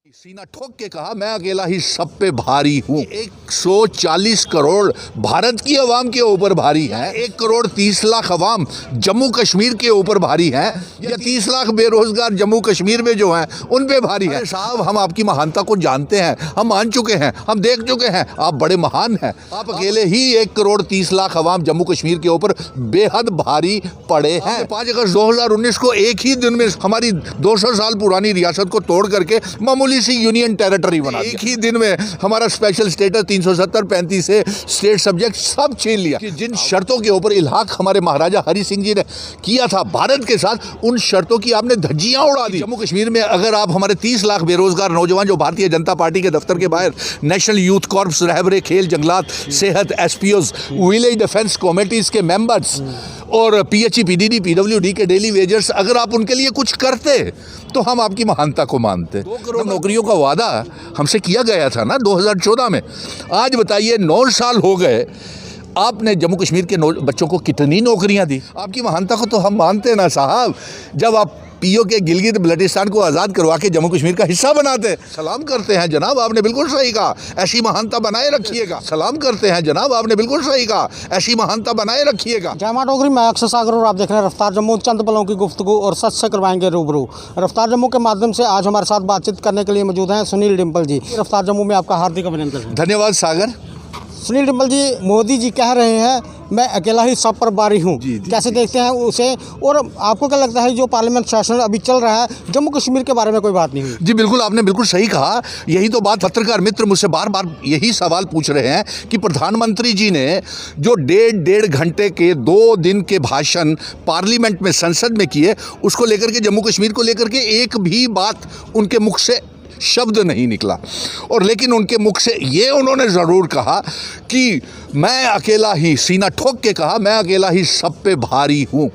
सीना ठोक के कहा, मैं अकेला ही सब पे भारी हूँ। 140 करोड़ भारत की अवाम के ऊपर भारी है। 1 करोड़ 30 लाख अवाम जम्मू कश्मीर के ऊपर भारी है, या 30 लाख बेरोजगार जम्मू कश्मीर में जो हैं उन पे भारी है। साहब, हम आपकी महानता को जानते हैं, हम मान चुके हैं, हम देख चुके हैं, आप बड़े महान हैं। आप अकेले ही 1 करोड़ 30 लाख अवाम जम्मू कश्मीर के ऊपर बेहद भारी पड़े हैं। 5 अगस्त 2019 को एक ही दिन में हमारी 200 साल पुरानी रियासत को तोड़ करके मामूली सी यूनियन टेरिटरी बना दिया। एक ही दिन में हमारा स्पेशल स्टेटस 370 35 से स्टेट सब्जेक्ट सब छीन लिया। कि जिन शर्तों के ऊपर इल्हाक हमारे महाराजा हरि सिंह जी ने किया था भारत के साथ, उन शर्तों की आपने धज्जियां उड़ा दी। जम्मू कश्मीर में अगर आप हमारे 30 लाख बेरोजगार नौजवान जो भारतीय जनता पार्टी के दफ्तर के बाहर नेशनल यूथ कॉर्प्स, रहबरे खेल, जंगलात, सेहत, एसपीओज, विलेज डिफेंस कमेटीज के मेंबर्स और पीएचई, पीडीडी, पीडब्ल्यूडी के डेली वेजर्स, अगर आप उनके लिए कुछ करते तो हम आपकी महानता को मानते। 2 करोड़ नौकरियों का वादा हमसे किया गया था ना 2014 में। आज बताइए 9 साल हो गए, आपने जम्मू कश्मीर के बच्चों को कितनी नौकरियां दी? आपकी महानता को तो हम मानते ना साहब। जब आप पीओ के गिलगित बल्टिस्तान को आज़ाद करवा के जम्मू कश्मीर का हिस्सा बनाते, सलाम करते हैं जनाब, आपने बिल्कुल सही कहा, ऐसी महानता बनाए रखिएगा। सलाम करते हैं जनाब, आपने बिल्कुल सही कहा, ऐसी महानता बनाए रखिएगा। जय मां डोगरी, मैं अक्षय सागर और आप देख रहे हैं रफ्तार जम्मू। चंद पलों की गुफ्तगू और सच से करवाएंगे रूबरू। रफ्तार जम्मू के माध्यम से आज हमारे साथ बातचीत करने के लिए मौजूद हैं सुनील डिम्पल जी। रफ्तार जम्मू में आपका हार्दिक अभिनंदन। धन्यवाद सागर। सुनील डिम्पल जी, मोदी जी कह रहे हैं मैं अकेला ही सब पर भारी हूँ, कैसे देखते हैं उसे? और आपको क्या लगता है जो पार्लियामेंट सेशन अभी चल रहा है, जम्मू कश्मीर के बारे में कोई बात नहीं हुई? जी बिल्कुल, आपने बिल्कुल सही कहा। यही तो बात पत्रकार मित्र मुझसे बार बार यही सवाल पूछ रहे हैं कि प्रधानमंत्री जी ने जो डेढ़ घंटे के 2 दिन के भाषण पार्लियामेंट में, संसद में किए, उसको लेकर के, जम्मू कश्मीर को लेकर के एक भी बात उनके मुख से शब्द नहीं निकला। और लेकिन उनके मुख से ये उन्होंने ज़रूर कहा कि मैं अकेला ही, सीना ठोक के कहा, मैं अकेला ही सब पे भारी हूँ।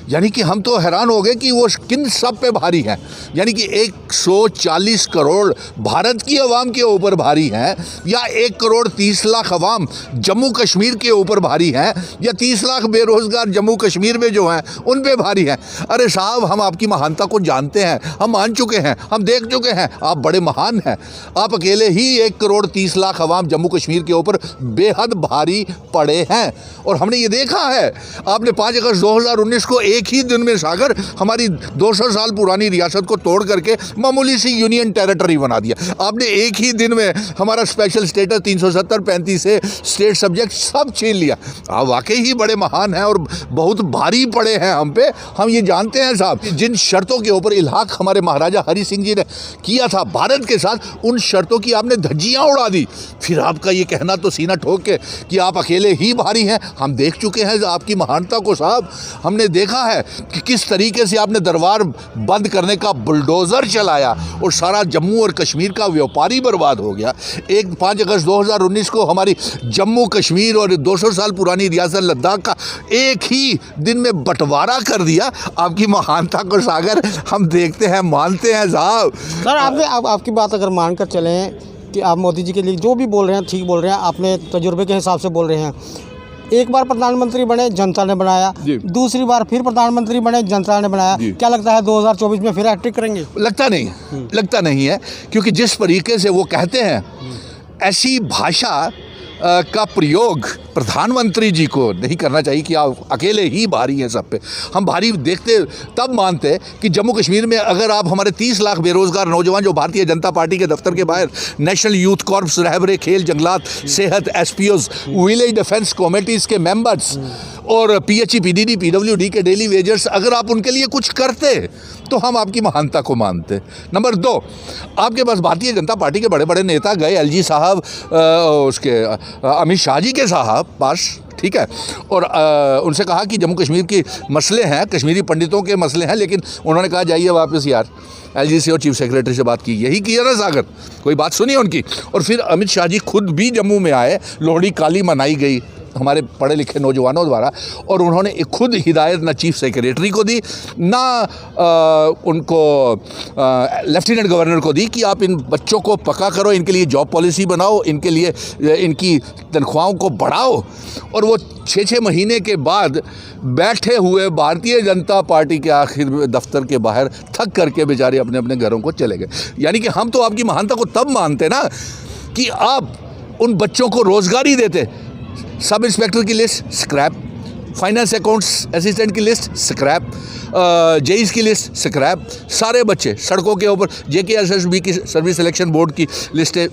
यानी कि हम तो हैरान हो गए कि वो किन सब पे भारी हैं। यानी कि 140 करोड़ भारत की अवाम के ऊपर भारी हैं, या 1 करोड़ 30 लाख अवाम जम्मू कश्मीर के ऊपर भारी हैं, या 30 लाख बेरोजगार जम्मू कश्मीर में जो हैं उन पे भारी हैं। अरे साहब, हम आपकी महानता को जानते हैं, हम मान चुके हैं, हम देख चुके हैं, आप बड़े महान हैं। आप अकेले ही 1 करोड़ 30 लाख अवाम जम्मू कश्मीर के ऊपर बेहद भारी पड़े हैं। और हमने ये देखा है, आपने 5 अगस्त 2019 को एक ही दिन में सागर हमारी 200 साल पुरानी रियासत को तोड़ करके मामूली सी यूनियन टेरिटरी बना दिया। आपने एक ही दिन में हमारा स्पेशल स्टेटस 370 35 से स्टेट सब्जेक्ट सब छीन लिया। आप वाकई ही बड़े महान हैं और बहुत भारी पड़े हैं हम पे। हम ये जानते हैं साहब, जिन शर्तों के ऊपर इल्हाक हमारे महाराजा हरि सिंह जी ने किया था भारत के साथ, उन शर्तों की आपने धज्जियां उड़ा दी। फिर आपका ये कहना तो सीना ठोक के कि आप अकेले ही भारी हैं। हम देख चुके हैं आपकी महानता को साहब। हमने देखा है कि किस तरीके से आपने दरबार बंद करने का बुलडोजर चलाया और सारा जम्मू और कश्मीर का व्यापारी बर्बाद हो गया। 5 अगस्त 2019 को हमारी जम्मू कश्मीर और 200 साल पुरानी रियासत लद्दाख का एक ही दिन में बंटवारा कर दिया। आपकी महानता को सागर हम देखते हैं, मानते हैं साहब। सर, आपकी बात अगर मानकर चलें कि आप मोदी जी के लिए जो भी बोल रहे हैं ठीक बोल रहे हैं, अपने तजुर्बे के हिसाब से बोल रहे हैं। एक बार प्रधानमंत्री बने, जनता ने बनाया, दूसरी बार फिर प्रधानमंत्री बने, जनता ने बनाया। क्या लगता है 2024 में फिर हैट्रिक करेंगे? लगता नहीं है, क्योंकि जिस तरीके से वो कहते हैं, ऐसी भाषा का प्रयोग प्रधानमंत्री जी को नहीं करना चाहिए कि आप अकेले ही भारी हैं सब पे। हम भारी देखते तब मानते कि जम्मू कश्मीर में अगर आप हमारे 30 लाख बेरोजगार नौजवान जो भारतीय जनता पार्टी के दफ्तर के बाहर नेशनल यूथ कॉर्प्स, रहबरे खेल, जंगलात, सेहत, एसपीओज, विलेज डिफेंस कमेटीज के मेंबर्स और पीएचई, पीडीडी, पीडब्ल्यूडी के डेली वेजर्स, अगर आप उनके लिए कुछ करते तो हम आपकी महानता को मानते। नंबर 2, आपके पास भारतीय जनता पार्टी के बड़े बड़े नेता गए, एलजी साहब, उसके अमित शाह जी के साहब पास, ठीक है, और उनसे कहा कि जम्मू कश्मीर के मसले हैं, कश्मीरी पंडितों के मसले हैं, लेकिन उन्होंने कहा जाइए वापस यार। एलजी से और चीफ सेक्रेटरी से बात की, यही किया ना सागर, कोई बात सुनी उनकी। और फिर अमित शाह जी खुद भी जम्मू में आए, लोहड़ी काली मनाई गई, हमारे पढ़े लिखे नौजवानों द्वारा, और उन्होंने खुद हिदायत ना चीफ सेक्रेटरी को दी ना उनको लेफ्टिनेंट गवर्नर को दी कि आप इन बच्चों को पक्का करो, इनके लिए जॉब पॉलिसी बनाओ, इनके लिए इनकी तनख्वाहों को बढ़ाओ। और वो 6-6 महीने के बाद बैठे हुए भारतीय जनता पार्टी के आखिर दफ्तर के बाहर थक करके बेचारे अपने अपने घरों को चले गए। यानी कि हम तो आपकी महानता को तब मानते ना कि आप उन बच्चों को रोज़गार ही देते। सब इंस्पेक्टर की list scrap, finance accounts assistant की लिस्ट स्क्रैप, जेईस की लिस्ट स्क्रैप, सारे बच्चे सड़कों के ऊपर। JKSSB की सर्विस सिलेक्शन बोर्ड की लिस्टें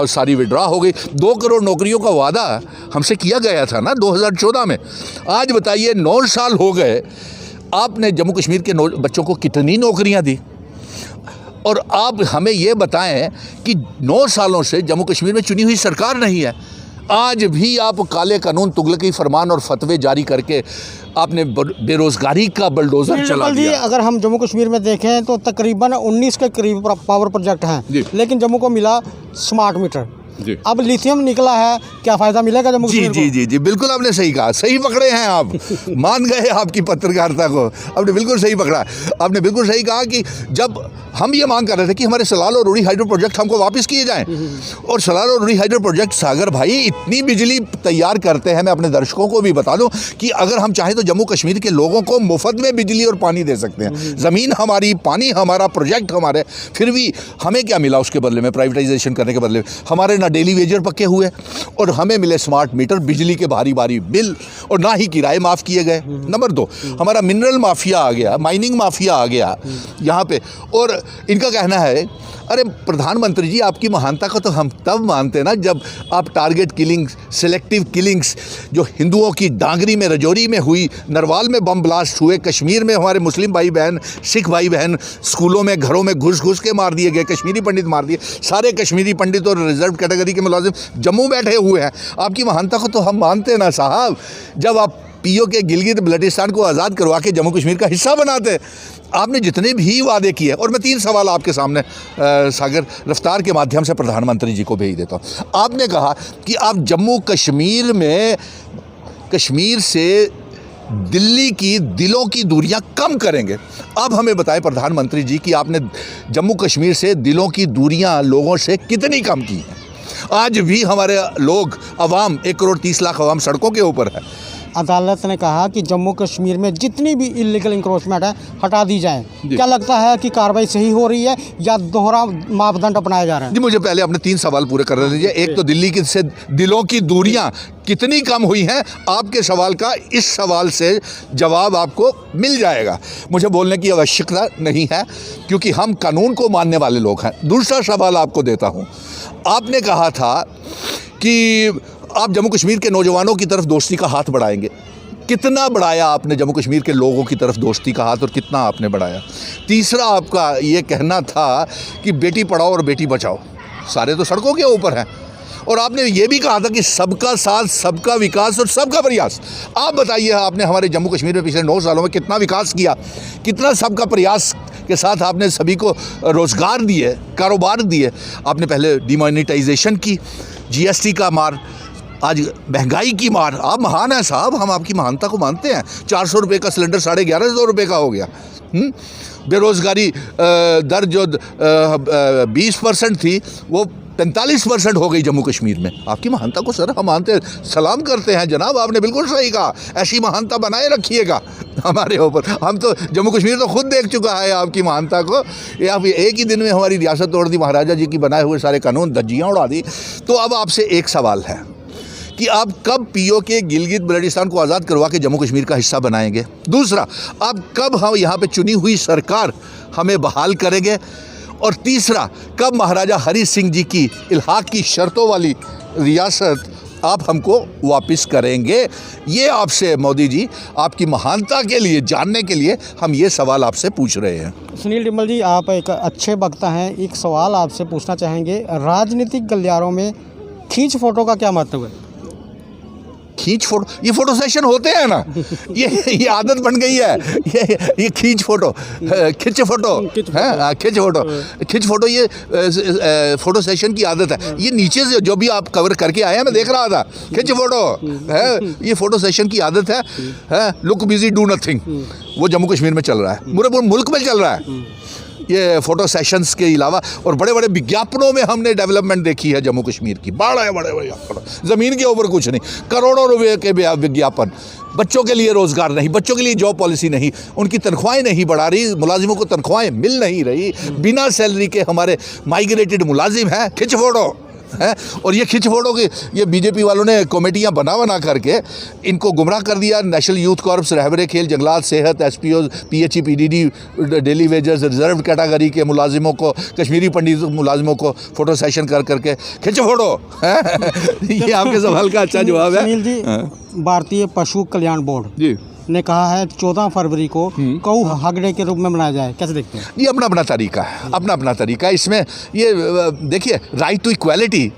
सारी विड्रॉ हो गई। 2 करोड़ नौकरियों का वादा हमसे किया गया था ना 2014 में। आज बताइए 9 साल हो गए, आपने जम्मू कश्मीर के बच्चों को कितनी नौकरियां दी? और आप हमें ये बताएं कि 9 सालों से जम्मू कश्मीर में चुनी हुई सरकार नहीं है। आज भी आप काले कानून, तुगलकी फरमान और फतवे जारी करके आपने बेरोजगारी का बलडोजर चला दिया। अगर हम जम्मू कश्मीर में देखें तो तकरीबन 19 के करीब पावर प्रोजेक्ट हैं, लेकिन जम्मू को मिला स्मार्ट मीटर। अब लिथियम निकला है, क्या फ़ायदा मिलेगा जम्मू कश्मीर को? जी, बिल्कुल आपने सही कहा, सही पकड़े हैं आप। मान गए आपकी पत्रकारिता को, आपने बिल्कुल सही पकड़ा। आपने बिल्कुल सही कहा कि जब हम ये मांग कर रहे थे कि हमारे सलाल और रुड़ी हाइड्रो प्रोजेक्ट हमको वापस किए जाएं, और सलाल और रुड़ी हाइड्रो प्रोजेक्ट सागर भाई इतनी बिजली तैयार करते हैं, मैं अपने दर्शकों को भी बता दूं कि अगर हम चाहें तो जम्मू कश्मीर के लोगों को मुफ्त में बिजली और पानी दे सकते हैं। ज़मीन हमारी, पानी हमारा, प्रोजेक्ट हमारे, फिर भी हमें क्या मिला उसके बदले में? प्राइवेटाइजेशन करने के बदले में हमारे ना डेली वेजर पक्के हुए और हमें मिले स्मार्ट मीटर, बिजली के भारी भारी बिल, और ना ही किराए माफ़ किए गए। नंबर 2, हमारा मिनरल माफिया आ गया, माइनिंग माफिया आ गया यहाँ पे, और इनका कहना है अरे प्रधानमंत्री जी आपकी महानता को तो हम तब मानते ना जब आप टारगेट किलिंग्स, सेलेक्टिव किलिंग्स, जो हिंदुओं की डांगरी में, रजौरी में हुई, नरवाल में बम ब्लास्ट हुए, कश्मीर में हमारे मुस्लिम भाई बहन, सिख भाई बहन स्कूलों में, घरों में घुस घुस के मार दिए गए, कश्मीरी पंडित मार दिए, सारे कश्मीरी पंडित और रिजर्व कैटेगरी के मुलाजिम जम्मू बैठे हुए हैं। आपकी महानता को तो हम मानते ना साहब, जब आप PO के गिलगित बल्टिस्तान को आज़ाद करवा के जम्मू कश्मीर का हिस्सा बनाते। आपने जितने भी वादे किए, और मैं 3 सवाल आपके सामने सागर रफ्तार के माध्यम से प्रधानमंत्री जी को भेज देता हूँ। आपने कहा कि आप जम्मू कश्मीर में, कश्मीर से दिल्ली की दिलों की दूरियां कम करेंगे। अब हमें बताएं प्रधानमंत्री जी कि आपने जम्मू कश्मीर से दिलों की दूरियां लोगों से कितनी कम की हैं? आज भी हमारे लोग, अवाम, 1 करोड़ 30 लाख अवाम सड़कों के ऊपर है। अदालत ने कहा कि जम्मू कश्मीर में जितनी भी इलीगल इंक्रोचमेंट है हटा दी जाए। क्या लगता है कि कार्रवाई सही हो रही है या दोहरा मापदंड अपनाया जा रहा है? जी, मुझे पहले अपने 3 सवाल पूरे कर दीजिए। एक तो दिल्ली की से दिलों की दूरियां कितनी कम हुई हैं, आपके सवाल का इस सवाल से जवाब आपको मिल जाएगा। मुझे बोलने की आवश्यकता नहीं है क्योंकि हम कानून को मानने वाले लोग हैं। दूसरा सवाल आपको देता हूँ। आपने कहा था कि आप जम्मू कश्मीर के नौजवानों की तरफ दोस्ती का हाथ बढ़ाएंगे। कितना बढ़ाया आपने जम्मू कश्मीर के लोगों की तरफ दोस्ती का हाथ, और कितना आपने बढ़ाया? तीसरा आपका ये कहना था कि बेटी पढ़ाओ और बेटी बचाओ, सारे तो सड़कों के ऊपर हैं, और आपने ये भी कहा था कि सबका साथ, सबका विकास और सबका प्रयास। आप बताइए, आपने हमारे जम्मू कश्मीर में पिछले 9 सालों में कितना विकास किया, कितना सबका प्रयास के साथ आपने सभी को रोज़गार दिए, कारोबार दिए। आपने पहले डिमोनेटाइजेशन की, GST का मार, आज महंगाई की मार। आप महान हैं साहब, हम आपकी महानता को मानते हैं। 400 रुपये का सिलेंडर 1150 रुपये का हो गया। बेरोज़गारी दर जो 20% थी वो 45% हो गई जम्मू कश्मीर में। आपकी महानता को सर हम मानते हैं, सलाम करते हैं जनाब, आपने बिल्कुल सही कहा। ऐसी महानता बनाए रखिएगा हमारे ऊपर। हम तो जम्मू कश्मीर तो खुद देख चुका है आपकी महानता को। आप एक ही दिन में हमारी रियासत तोड़ दी, महाराजा जी की बनाए हुए सारे कानून धज्जियाँ उड़ा दी। तो अब आपसे एक सवाल है कि आप कब PO के गिलगित बल्टिस्तान को आज़ाद करवा के जम्मू कश्मीर का हिस्सा बनाएंगे? दूसरा, आप कब हम यहाँ पे चुनी हुई सरकार हमें बहाल करेंगे? और तीसरा, कब महाराजा हरी सिंह जी की इल्हाक की शर्तों वाली रियासत आप हमको वापस करेंगे? ये आपसे मोदी जी, आपकी महानता के लिए जानने के लिए हम ये सवाल आपसे पूछ रहे हैं। सुनील डिम्बल जी, आप एक अच्छे वक्ता हैं। एक सवाल आपसे पूछना चाहेंगे, राजनीतिक गलियारों में खींच फोटो का क्या महत्व है? खींच फोटो, ये फोटो सेशन होते हैं ना, ये आदत बन गई है, ये खींच फोटो, खिंच फोटो है, खिंच फोटो, ये फोटो सेशन की आदत है। ये नीचे से जो भी आप कवर करके आए हैं, मैं देख रहा था, खिंच फोटो है, ये फोटो सेशन की आदत है। लुक बिजी डू नथिंग, वो जम्मू कश्मीर में चल रहा है, पूरे मुल्क में चल रहा है ये फोटो सेशंस के अलावा। और बड़े बड़े विज्ञापनों में हमने डेवलपमेंट देखी है जम्मू कश्मीर की, बड़े बड़े विज्ञापन, ज़मीन के ऊपर कुछ नहीं, करोड़ों रुपए के विज्ञापन, बच्चों के लिए रोज़गार नहीं, बच्चों के लिए जॉब पॉलिसी नहीं, उनकी तनख्वाहें नहीं बढ़ा रही, मुलाजिमों को तनख्वाहें मिल नहीं रही, बिना सैलरी के हमारे माइग्रेटेड मुलाजिम हैं, खिंच फोटो है। और ये खिंच फोटो के ये बीजेपी वालों ने कमेटियां बना करके इनको गुमराह कर दिया। नेशनल यूथ कॉर्प्स, रहबरे खेल, जंगलात, सेहत, SPO, PHE, PDD, daily wagers, reserve category के मुलाजिमों को, कश्मीरी पंडित मुलाजिमों को फोटो सेशन कर करके खिंच फोटो है। ये आपके सवाल का अच्छा जवाब है। सुनील जी, भारतीय पशु कल्याण बोर्ड जी ने कहा है 14 फरवरी को गऊ हगड़े के रूप में मनाया जाए, कैसे देखते हैं? ये अपना अपना तरीका है, अपना अपना तरीका है। इसमें ये देखिए, right to equality,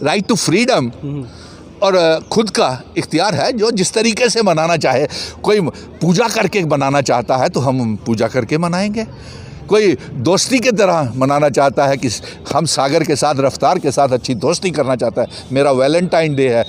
right to freedom और खुद का इख्तियार है, जो जिस तरीके से मनाना चाहे। कोई पूजा करके मनाना चाहता है तो हम पूजा करके मनाएंगे, कोई दोस्ती की तरह मनाना चाहता है कि हम सागर के साथ, रफ्तार के साथ अच्छी दोस्ती करना चाहता है, मेरा वैलेंटाइन डे है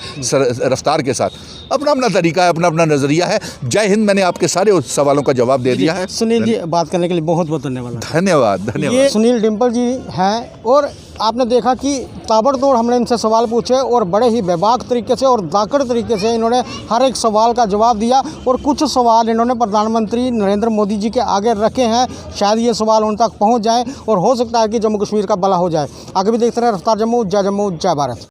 रफ्तार के साथ, अपना अपना तरीका है, अपना अपना नज़रिया है। जय हिंद। मैंने आपके सारे सवालों का जवाब दे दिया है। सुनील जी, बात करने के लिए बहुत बहुत धन्यवाद। धन्यवाद। ये सुनील डिम्पल जी हैं और आपने देखा कि ताबड़तोड़ हमने इनसे सवाल पूछे और बड़े ही बेबाक तरीके से और दाकड़ तरीके से इन्होंने हर एक सवाल का जवाब दिया। और कुछ सवाल इन्होंने प्रधानमंत्री नरेंद्र मोदी जी के आगे रखे हैं, शायद ये सवाल उन तक पहुंच जाएं और हो सकता है कि जम्मू कश्मीर का भला हो जाए। आगे भी देखते रहे रफ्तार जम्मू, जय भारत।